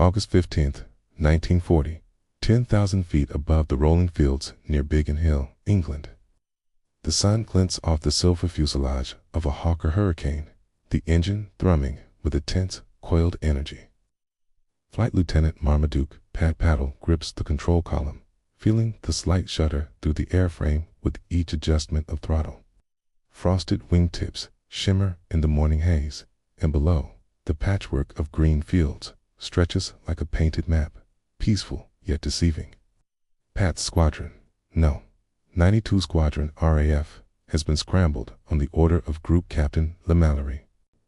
August 15th, 1940, 10,000 feet above the rolling fields near Biggin Hill, England. The sun glints off the silver fuselage of a Hawker Hurricane, the engine thrumming with intense, coiled energy. Flight Lieutenant Marmaduke, Pattle, grips the control column, feeling the slight shudder through the airframe with each adjustment of throttle. Frosted wingtips shimmer in the morning haze, and below, the patchwork of green fields stretches like a painted map, peaceful yet deceiving. Pat's squadron, no, 92 Squadron RAF, has been scrambled on the order of Group Captain LeMallory.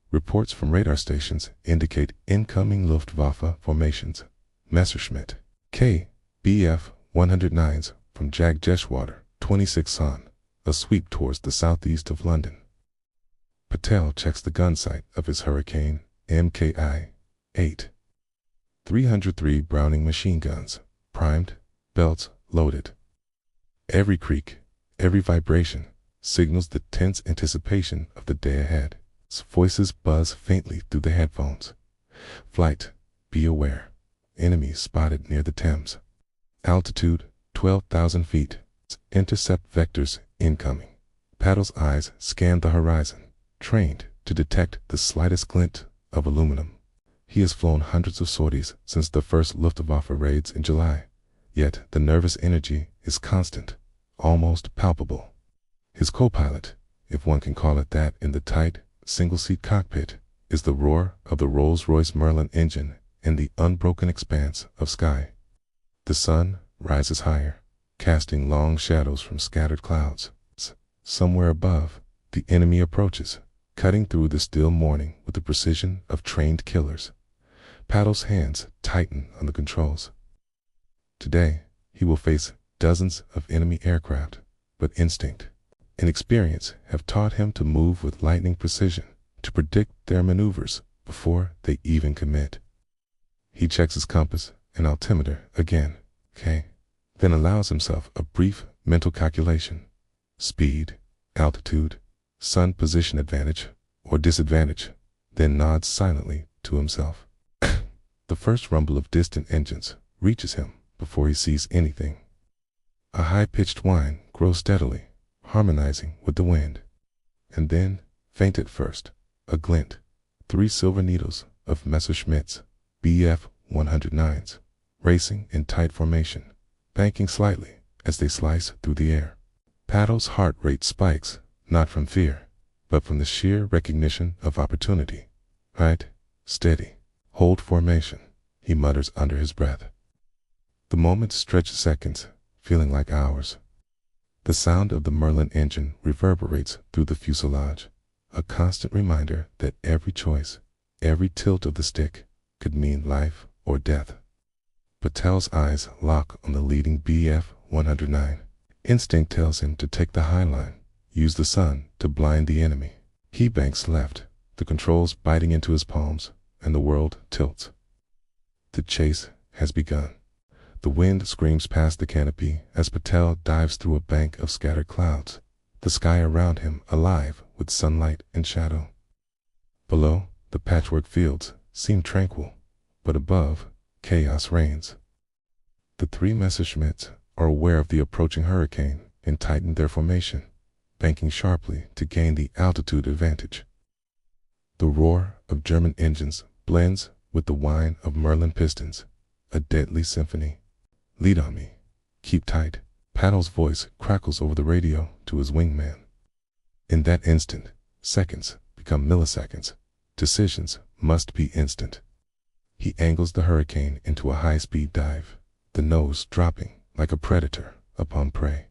Reports from radar stations indicate incoming Luftwaffe formations, Messerschmitt K. Bf 109s from Jagdgeschwader 26 Son, a sweep towards the southeast of London. Pattle checks the gun sight of his Hurricane MKI-8. 303 Browning machine guns, primed, belts loaded. Every creak, every vibration, signals the tense anticipation of the day ahead. Voices buzz faintly through the headphones. Flight, be aware. Enemy spotted near the Thames. Altitude, 12,000 feet. Intercept vectors incoming. Pattle's eyes scan the horizon, trained to detect the slightest glint of aluminum. He has flown hundreds of sorties since the first Luftwaffe raids in July, yet the nervous energy is constant, almost palpable. His co-pilot, if one can call it that in the tight, single-seat cockpit, is the roar of the Rolls-Royce Merlin engine in the unbroken expanse of sky. The sun rises higher, casting long shadows from scattered clouds. Somewhere above, the enemy approaches, cutting through the still morning with the precision of trained killers. Pattle's hands tighten on the controls. Today, he will face dozens of enemy aircraft, but instinct and experience have taught him to move with lightning precision, to predict their maneuvers before they even commit. He checks his compass and altimeter again, then allows himself a brief mental calculation. Speed, altitude, sun position advantage or disadvantage, then nods silently to himself. The first rumble of distant engines reaches him before he sees anything. A high-pitched whine grows steadily, harmonizing with the wind. And then, faint at first, a glint, 3 silver needles of Messerschmitts Bf 109s, racing in tight formation, banking slightly as they slice through the air. Pattle's heart rate spikes, not from fear, but from the sheer recognition of opportunity. Right, steady, hold formation, he mutters under his breath. The moments stretch seconds, feeling like hours. The sound of the Merlin engine reverberates through the fuselage, a constant reminder that every choice, every tilt of the stick, could mean life or death. Pattle's eyes lock on the leading Bf 109. Instinct tells him to take the high line, use the sun to blind the enemy. He banks left, the controls biting into his palms, and the world tilts. The chase has begun. The wind screams past the canopy as Pattle dives through a bank of scattered clouds, the sky around him alive with sunlight and shadow. Below, the patchwork fields seem tranquil, but above, chaos reigns. The 3 Messerschmitts are aware of the approaching hurricane and tighten their formation, banking sharply to gain the altitude advantage. The roar of German engines blends with the whine of Merlin pistons, a deadly symphony. Lead on me. Keep tight. Pattle's voice crackles over the radio to his wingman. In that instant, seconds become milliseconds. Decisions must be instant. He angles the Hurricane into a high-speed dive, the nose dropping like a predator upon prey.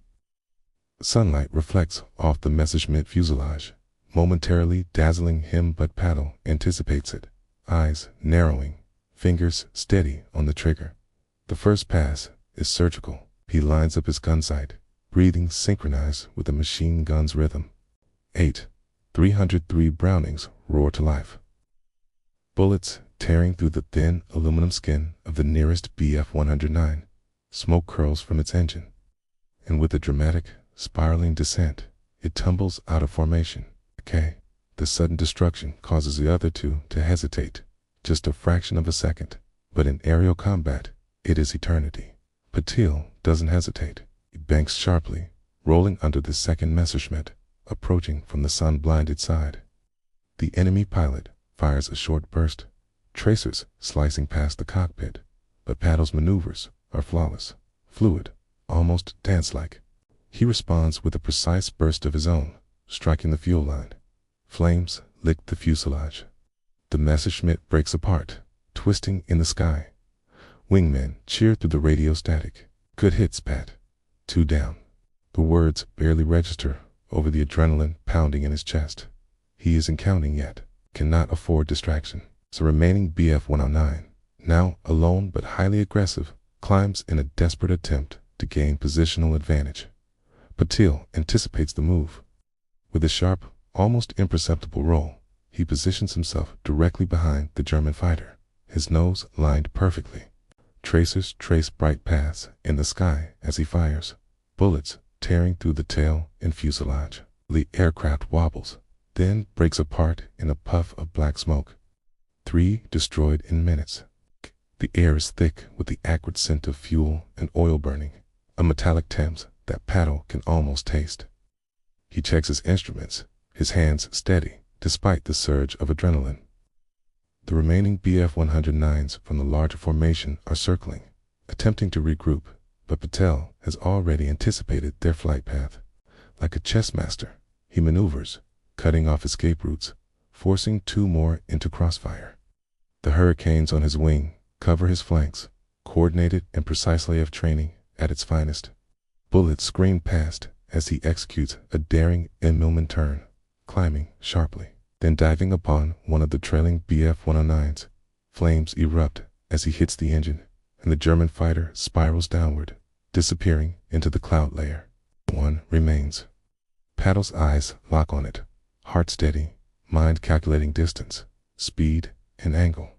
Sunlight reflects off the Messerschmitt fuselage, momentarily dazzling him, but Pattle anticipates it, eyes narrowing, fingers steady on the trigger. The first pass is surgical. He lines up his gun sight, breathing synchronized with the machine gun's rhythm. 303 Brownings roar to life. Bullets tearing through the thin aluminum skin of the nearest Bf 109. Smoke curls from its engine, and with a dramatic, spiraling descent, it tumbles out of formation. The sudden destruction causes the other 2 to hesitate, just a fraction of a second, but in aerial combat, it is eternity. Pattle doesn't hesitate. He banks sharply, rolling under the second Messerschmitt, approaching from the sun-blinded side. The enemy pilot fires a short burst, tracers slicing past the cockpit, but Pattle's maneuvers are flawless, fluid, almost dance-like. He responds with a precise burst of his own, striking the fuel line. Flames lick the fuselage. The Messerschmitt breaks apart, twisting in the sky. Wingmen cheer through the radio static. Good hits, Pat. 2 down. The words barely register over the adrenaline pounding in his chest. He isn't counting yet, cannot afford distraction. So remaining Bf 109, now alone but highly aggressive, climbs in a desperate attempt to gain positional advantage. Pattle anticipates the move. With a sharp, almost imperceptible roll, he positions himself directly behind the German fighter, his nose lined perfectly. Tracers trace bright paths in the sky as he fires, bullets tearing through the tail and fuselage. The aircraft wobbles, then breaks apart in a puff of black smoke. 3 destroyed in minutes. The air is thick with the acrid scent of fuel and oil burning, a metallic Thames that Pattle can almost taste. He checks his instruments, his hands steady despite the surge of adrenaline. The remaining Bf 109s from the larger formation are circling, attempting to regroup, but Pattle has already anticipated their flight path. Like a chess master, he maneuvers, cutting off escape routes, forcing 2 more into crossfire. The hurricanes on his wing cover his flanks, coordinated and precise of training at its finest. Bullets scream past as he executes a daring Millman turn, climbing sharply, then diving upon one of the trailing Bf 109s. Flames erupt as he hits the engine, and the German fighter spirals downward, disappearing into the cloud layer. 1 remains. Pattle's eyes lock on it, heart steady, mind calculating distance, speed, and angle.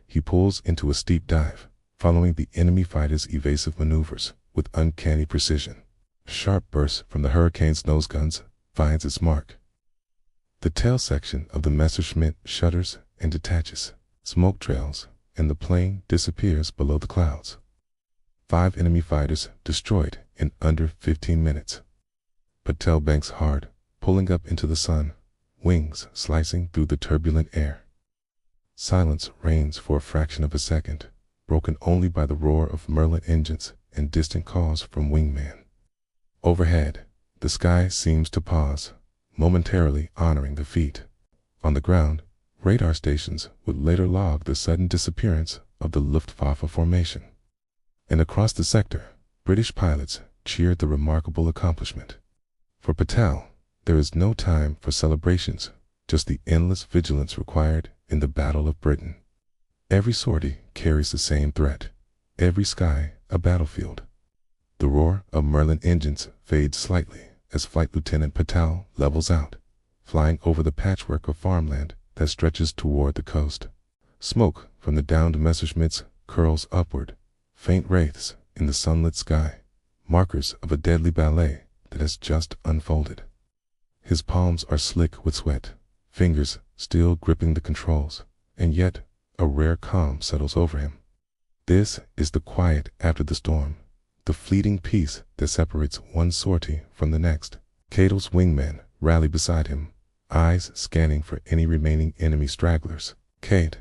He pulls into a steep dive, following the enemy fighter's evasive maneuvers with uncanny precision. Sharp bursts from the Hurricane's nose guns finds its mark. The tail section of the Messerschmitt shudders and detaches, smoke trails, and the plane disappears below the clouds. 5 enemy fighters destroyed in under 15 minutes. Pattle banks hard, pulling up into the sun, wings slicing through the turbulent air. Silence reigns for a fraction of a second, broken only by the roar of Merlin engines and distant calls from wingman. Overhead, the sky seems to pause, momentarily honoring the feat. On the ground, radar stations would later log the sudden disappearance of the Luftwaffe formation. And across the sector, British pilots cheered the remarkable accomplishment. For Pattle, there is no time for celebrations, just the endless vigilance required in the Battle of Britain. Every sortie carries the same threat, every sky a battlefield. The roar of Merlin engines fades slightly as Flight Lieutenant Pattle levels out, flying over the patchwork of farmland that stretches toward the coast. Smoke from the downed Messerschmitts curls upward, faint wraiths in the sunlit sky, markers of a deadly ballet that has just unfolded. His palms are slick with sweat, fingers still gripping the controls, and yet a rare calm settles over him. This is the quiet after the storm, the fleeting peace that separates one sortie from the next. Pattle's wingmen rally beside him, eyes scanning for any remaining enemy stragglers. Kate,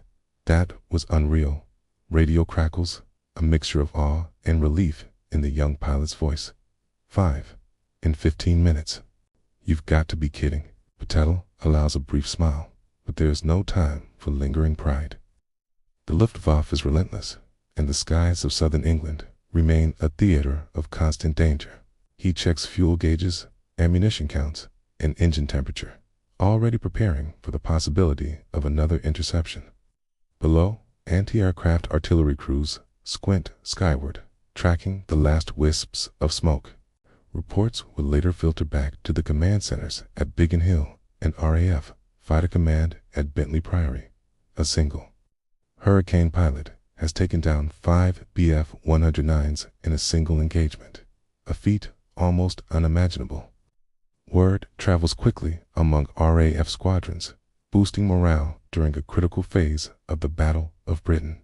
that was unreal. Radio crackles, a mixture of awe and relief in the young pilot's voice. 5 in 15 minutes. You've got to be kidding. Pattle allows a brief smile, but there is no time for lingering pride. The Luftwaffe is relentless, and the skies of southern England remain a theater of constant danger. He checks fuel gauges, ammunition counts, and engine temperature, already preparing for the possibility of another interception. Below, anti-aircraft artillery crews squint skyward, tracking the last wisps of smoke. Reports will later filter back to the command centers at Biggin Hill and RAF Fighter Command at Bentley Priory. A single Hurricane pilot has taken down 5 Bf 109s in a single engagement, a feat almost unimaginable. Word travels quickly among RAF squadrons, boosting morale during a critical phase of the Battle of Britain.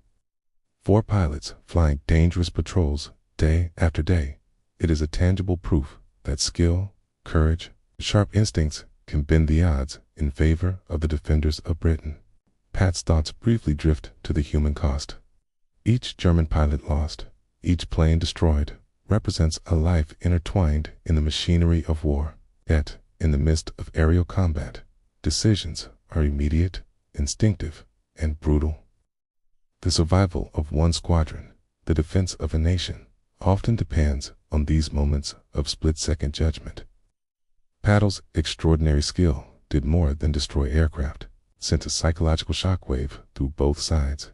4 pilots flying dangerous patrols day after day. It is a tangible proof that skill, courage, sharp instincts can bend the odds in favor of the defenders of Britain. Pat's thoughts briefly drift to the human cost. Each German pilot lost, each plane destroyed, represents a life intertwined in the machinery of war. Yet, in the midst of aerial combat, decisions are immediate, instinctive, and brutal. The survival of one squadron, the defense of a nation, often depends on these moments of split-second judgment. Pattle's extraordinary skill did more than destroy aircraft, sent a psychological shockwave through both sides.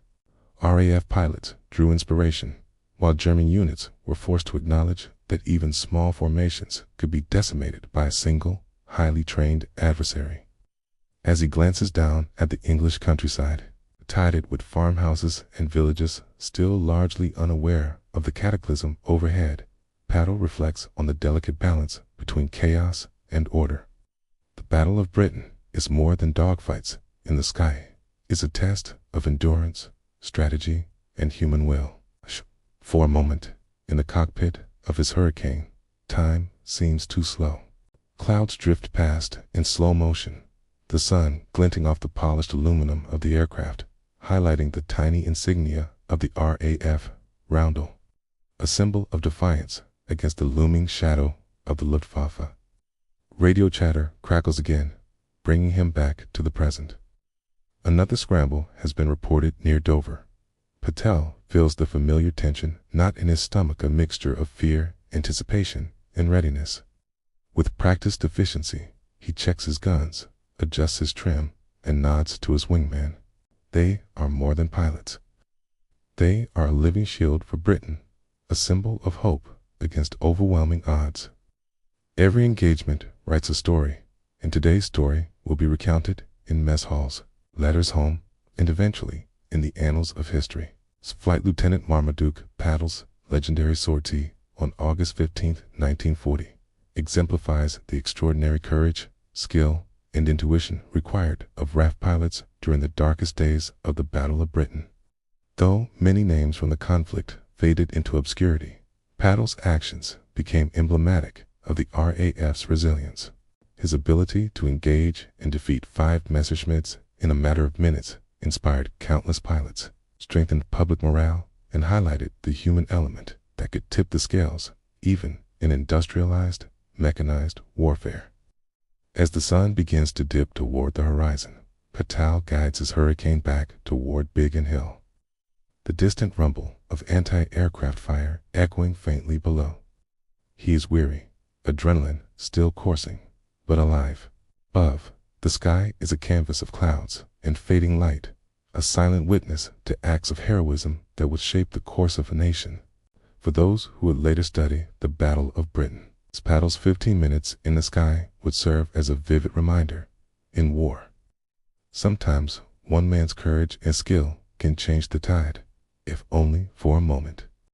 RAF pilots drew inspiration, while German units were forced to acknowledge that even small formations could be decimated by a single, highly trained adversary. As he glances down at the English countryside, tided with farmhouses and villages still largely unaware of the cataclysm overhead, Pattle reflects on the delicate balance between chaos and order. The Battle of Britain is more than dogfights in the sky. It's a test of endurance, strategy, and human will. For a moment, in the cockpit of his Hurricane, time seems too slow. Clouds drift past in slow motion, the sun glinting off the polished aluminum of the aircraft, highlighting the tiny insignia of the RAF roundel, a symbol of defiance against the looming shadow of the Luftwaffe. Radio chatter crackles again, bringing him back to the present. Another scramble has been reported near Dover. Pattle feels the familiar tension knot in his stomach, a mixture of fear, anticipation, and readiness. With practiced efficiency, he checks his guns, adjusts his trim, and nods to his wingman. They are more than pilots. They are a living shield for Britain, a symbol of hope against overwhelming odds. Every engagement writes a story, and today's story will be recounted in mess halls, letters home, and eventually in the annals of history. Flight Lieutenant Marmaduke Pattle's legendary sortie on August 15, 1940, exemplifies the extraordinary courage, skill, and intuition required of RAF pilots during the darkest days of the Battle of Britain. Though many names from the conflict faded into obscurity, Pattle's actions became emblematic of the RAF's resilience. His ability to engage and defeat 5 Messerschmitts in a matter of minutes inspired countless pilots, strengthened public morale, and highlighted the human element that could tip the scales even in industrialized, mechanized warfare. As the sun begins to dip toward the horizon, Pattle guides his Hurricane back toward Biggin Hill, the distant rumble of anti-aircraft fire echoing faintly below. He is weary, adrenaline still coursing, but alive. Above, the sky is a canvas of clouds and fading light, a silent witness to acts of heroism that would shape the course of a nation. For those who would later study the Battle of Britain, Pattle's 15 minutes in the sky would serve as a vivid reminder. In war, sometimes one man's courage and skill can change the tide, if only for a moment.